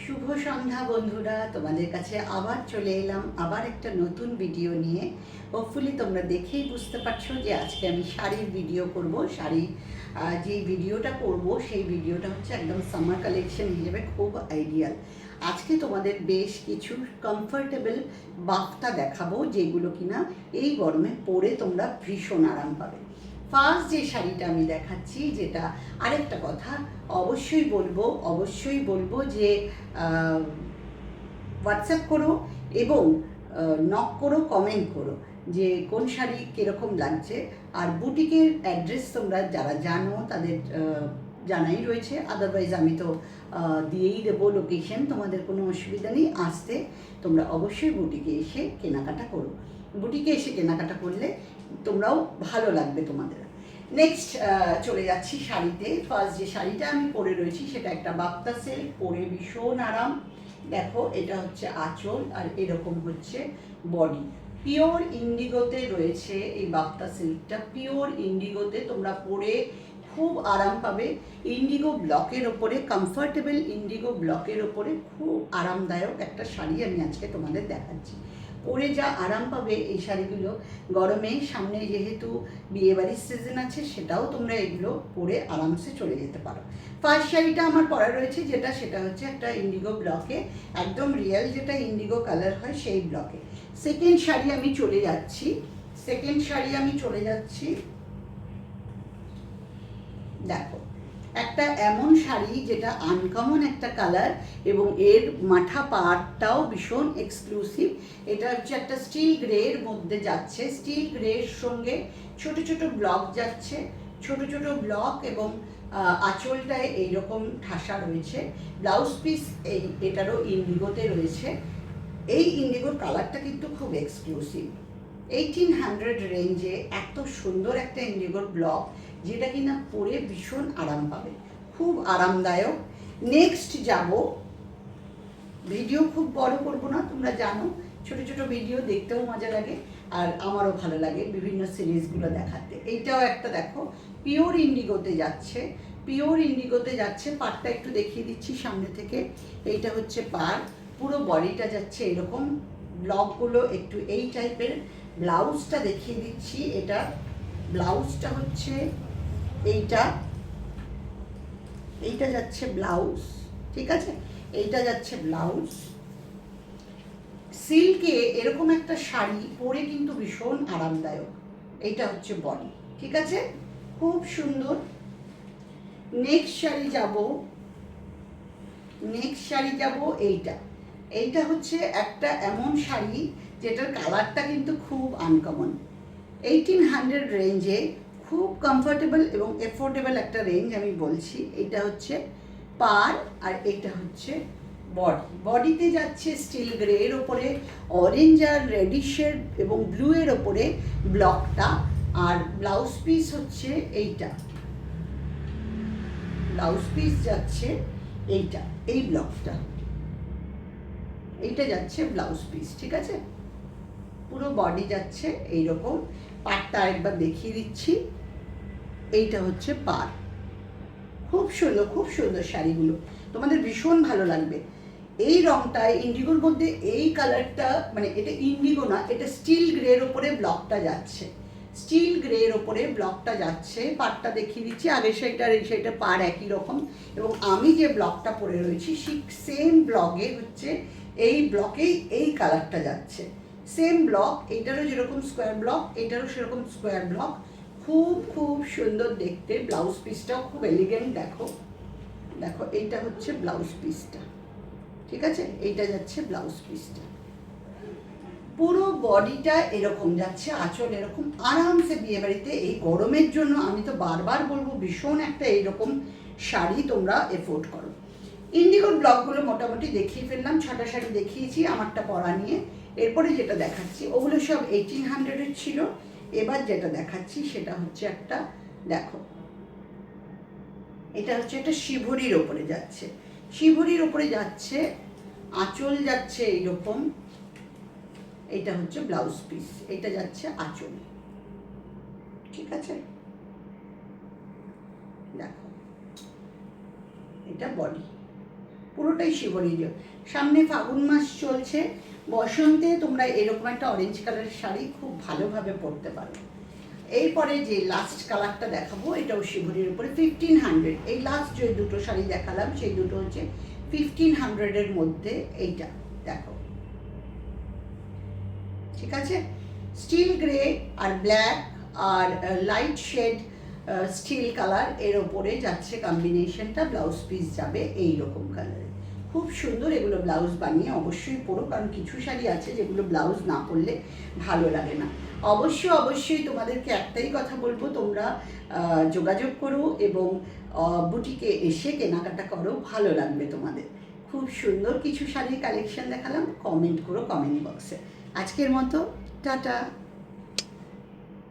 শুভ সন্ধ্যা বন্ধুরা, তোমাদের কাছে আবার চলে এলাম আবার একটা নতুন ভিডিও নিয়ে। হোপফুলি তোমরা দেখেই বুঝতে পারছো যে আজকে আমি শাড়ির ভিডিও করব। শাড়ি যে ভিডিওটা করব সেই ভিডিওটা হচ্ছে একদম সামার কালেকশন হিসেবে খুব আইডিয়াল। আজকে তোমাদের বেশ কিছু কমফোর্টেবল বাফতা দেখাবো, যেগুলো কিনা এই গরমে পরে তোমরা ভীষণ আরাম পাবে। ফার্স্ট যে শাড়িটা আমি দেখাচ্ছি, যেটা আরেকটা কথা অবশ্যই বলবো যে হোয়াটসঅ্যাপ করো এবং নক করো, কমেন্ট করো যে কোন শাড়ি কীরকম লাগছে। আর বুটিকের অ্যাড্রেস তোমরা যারা জানো তাদের জানাই রয়েছে, আদারওয়াইজ আমি তো দিয়েই দেবো লোকেশন, তোমাদের কোনো অসুবিধা নেই আসতে। তোমরা অবশ্যই বুটিকে এসে কেনাকাটা করো, বুটিকে এসে কেনাকাটা করলে তোমরাও ভালো লাগবে তোমাদের। নেক্সট চলে যাচ্ছি শাড়িতে। ফার্স্ট যে শাড়িটা আমি পরে রয়েছি সেটা একটা বাপ্তা সিল্ক, পরে ভীষণ আরাম। দেখো, এটা হচ্ছে আঁচল আর এরকম হচ্ছে বডি। পিওর ইন্ডিগোতে রয়েছে এই বাপ্তা সিল্কটা, পিওর ইন্ডিগোতে তোমরা পরে খুব আরাম পাবে। ইন্ডিগো ব্লকের ওপরে, কমফর্টেবল ইন্ডিগো ব্লকের ওপরে খুব আরামদায়ক একটা শাড়ি আমি আজকে তোমাদের দেখাচ্ছি। পরে যা আরাম পাবে এই শাড়িগুলো গরমে, সামনে যেহেতু বিয়েবাড়ির সিজন আছে, সেটাও তোমরা এগুলো পরে আরামসে চলে যেতে পারো। ফার্স্ট শাড়িটা আমার পরা রয়েছে সেটা হচ্ছে একটা ইন্ডিগো ব্লকে, একদম রিয়েল যেটা ইন্ডিগো কালার হয় সেই ব্লকে। সেকেন্ড শাড়ি আমি চলে যাচ্ছি। দেখো, একটা এমন শাড়ি যেটা আনকমন একটা কালার এবং এর মাথা পাড়টাও ভীষণ এক্সক্লুসিভ। এটা হচ্ছে একটা স্টিল গ্রের মধ্যে যাচ্ছে, স্টিল গ্রের সঙ্গে ছোট ছোট ব্লক যাচ্ছে, ছোট ছোট ব্লক, এবং আঁচলটায় এইরকম ঠাসা রয়েছে। ব্লাউজ পিস এটারও ইন্ডিগোতে রয়েছে। এই ইন্ডিগোর কালারটা কিন্তু খুব এক্সক্লুসিভ। 1800 রেঞ্জে এত সুন্দর একটা ইন্ডিগোর ব্লক, যেটা কিনা পরে ভীষণ আরাম পাবে, খুব আরামদায়ক। নেক্সট যাব, ভিডিও খুব বড় করব না, তোমরা জানো ছোট ছোট ভিডিও দেখতেও মজা লাগে আর আমারও ভালো লাগে বিভিন্ন সিরিজগুলো দেখাতে। এইটাও একটা দেখো, পিওর ইন্ডিগোতে যাচ্ছে। পাড়টা একটু দেখিয়ে দিচ্ছি সামনে থেকে। এইটা হচ্ছে পাড়, পুরো বডিটা যাচ্ছে এরকম, ব্লকগুলো একটু এই টাইপের। ব্লাউজটা দেখিয়ে দিচ্ছি, এটা ব্লাউজটা হচ্ছে এইটা যাচ্ছে ব্লাউজ, ঠিক আছে, এইটা যাচ্ছে ব্লাউজ। সিল্কে এরকম একটা শাড়ি পরে কিন্তু ভীষণ আরামদায়ক। এইটা হচ্ছে বডি, ঠিক আছে, খুব সুন্দর। নেক্সট শাড়ি যাব এইটা হচ্ছে একটা এমন শাড়ি যেটার কালারটা কিন্তু খুব আনকমন। 1800 রেঞ্জে খুব কমফোর্টেবল এবং এফোর্ডেবল একটা রেঞ্জ আমি বলছি। এটা হচ্ছে পাড় আর এটা হচ্ছে বডিতে যাচ্ছে স্টিল গ্রে এর ওপরে অরেঞ্জ আর রেডিশের এবং ব্লু এর ওপরে ব্লকটা। আর ব্লাউজ পিস হচ্ছে ব্লাউজ পিস যাচ্ছে এই ব্লকটা, এইটা যাচ্ছে ব্লাউজ পিস, ঠিক আছে। পুরো বডি যাচ্ছে এইরকম। পাড়টা একবার দেখিয়ে দিচ্ছি, এইটা হচ্ছে পাড়। খুব সুন্দর শাড়িগুলো, তোমাদের ভীষণ ভালো লাগবে। এই রংটা ইন্ডিগোর মধ্যে, এই কালারটা, মানে এটা ইন্ডিগো না, এটা স্টিল গ্রের ওপরে ব্লকটা যাচ্ছে, পাড়টা দেখিয়ে দিচ্ছি। আগের শাড়িটা আর এই শাড়িটা পাড় একই রকম, এবং আমি যে ব্লকটা পরে রয়েছি ঠিক সেম ব্লকে হচ্ছে, এই ব্লকেই এই কালারটা যাচ্ছে। সেম ব্লক, এইটারও যেরকম স্কোয়ার ব্লক, এইটারও সেরকম স্কোয়ার ব্লক। খুব সুন্দর দেখতে। ব্লাউজ পিসটাও খুব এলিগেন্ট। দেখো এইটা হচ্ছে ব্লাউজ পিসটা, ঠিক আছে, এইটা যাচ্ছে ব্লাউজ পিসটা। পুরো বডিটা এরকম যাচ্ছে, আঁচল এরকম। আরামসে বিয়েবাড়িতে এই গরমের জন্য আমি তো বারবার বলবো, ভীষণ একটা এইরকম শাড়ি তোমরা এফোর্ড করো। ইন্ডিগোর ব্লকগুলো মোটামুটি দেখিয়ে ফেললাম, 6টা শাড়ি দেখিয়েছি আমারটা পরা নিয়ে। এরপরে যেটা দেখাচ্ছি ওগুলো সব 1800 ছিল। এবার যেটা দেখাচ্ছি সেটা হচ্ছে একটা, দেখো, এটা হচ্ছে একটা শিভরির ওপরে যাচ্ছে, আঁচল যাচ্ছে এইরকম। এটা হচ্ছে ব্লাউজ পিস, এটা যাচ্ছে আঁচল, ঠিক আছে। দেখো, এটা বডি, পুরোটাই শিবরি। সামনে ফাগুন মাস চলছে, বসন্তে তোমরা এরকম একটা অরেঞ্জ কালারের শাড়ি খুব ভালোভাবে পরতে পারো। এরপরে যে লাস্ট কালারটা দেখাবো এটাও শিবরির উপরে 1500। এই লাস্ট যে দুটো শাড়ি দেখালাম সেই দুটো হচ্ছে 1500-এর মধ্যে। এইটা দেখো, ঠিক আছে? স্টিল গ্রে আর ব্ল্যাক আর লাইট শেড স্টিল কালার এর ওপরে যাচ্ছে কম্বিনেশনটা। ব্লাউজ পিস যাবে এই রকম কালারে, খুব সুন্দর। এগুলো ব্লাউজ বানিয়ে অবশ্যই পরো, কারণ কিছু শাড়ি আছে যেগুলো ব্লাউজ না পরলে ভালো লাগে না। অবশ্যই তোমাদেরকে একটাই কথা বলবো, তোমরা যোগাযোগ করো এবং বুটিকে এসে কেনাকাটা করো, ভালো লাগবে তোমাদের। খুব সুন্দর কিছু শাড়ির কালেকশন দেখালাম, কমেন্ট করো কমেন্ট বক্সে। আজকের মতো টাটা।